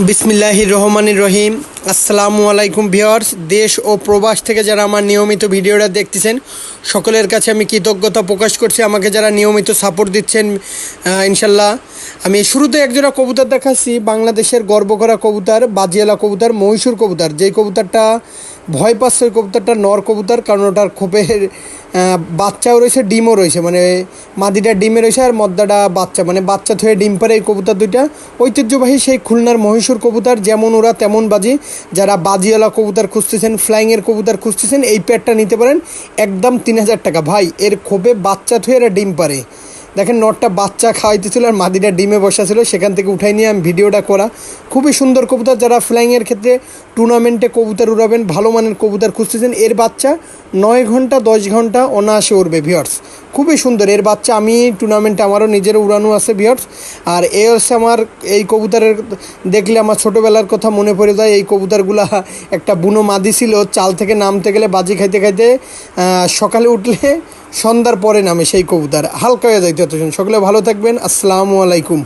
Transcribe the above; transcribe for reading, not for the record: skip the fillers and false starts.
বিসমিল্লাহির রহমানির রহিম। আসসালামু আলাইকুম ভিউয়ার্স। দেশ ও প্রবাস থেকে যারা আমার নিয়মিত ভিডিওটা দেখতেছেন সকলের কাছে আমি কৃতজ্ঞতা প্রকাশ করছি, আমাকে যারা নিয়মিত সাপোর্ট দিচ্ছেন। ইনশাল্লাহ আমি শুরুতে একজোড়া কবুতর দেখাচ্ছি, বাংলাদেশের গর্ব করা কবুতর, বাজিয়ালা কবুতর, মহীশূর কবুতর। যেই কবুতরটা ভয় পাচ্ছে ওই কবুতরটা নর কবুতর, কারণ ওটার খোপের বাচ্চাও রয়েছে, ডিমও রয়েছে, মানে মাদিটা ডিমে রয়েছে আর মদ্দাটা বাচ্চা, মানে বাচ্চা থয়ে ডিম পারে এই কবুতর দুইটা। ঐতিহ্যবাহী সেই খুলনার মহীশূর কবুতর, যেমন ওরা তেমন বাজি। যারা বাজিওয়ালা কবুতর খুঁজতেছেন, ফ্লাইংয়ের কবুতর খুঁজতেছেন, এই পেয়ারটা নিতে পারেন একদম 3000 টাকা। ভাই এর খোপে বাচ্চা থয়ে এরা ডিম পারে। দেখেন নটটা বাচ্চা খাওয়াইতেছিল আর মাদিটা ডিমে বসা ছিল, সেখান থেকে উঠাই নিয়ে আমি ভিডিওটা করা। খুবই সুন্দর কবুতর। যারা ফ্লাইংয়ের ক্ষেত্রে টুর্নামেন্টে কবুতর উড়াবেন, ভালো মানের কবুতর খুঁজতেছেন, এর বাচ্চা 9 ঘন্টা 10 ঘন্টা অনায়াসে উড়বে ভিউয়ার্স। খুবই সুন্দর এর বাচ্চা। আমি টুর্নামেন্টে আমারও নিজের উড়ানো আছে ভিউয়ার্স। আর এ হচ্ছে আমার এই কবুতরের দেখলে আমার ছোটোবেলার কথা মনে পড়ে যায়। এই কবুতরগুলা একটা বুনো মাদি ছিল, চাল থেকে নামতে গেলে বাজি খাইতে খাইতে সকালে উঠলে সন্ধ্যার পরে নামে সেই কবুতর, হালকা হয়ে যাইতে হতো। সকলে ভালো থাকবেন, আসসালামু আলাইকুম।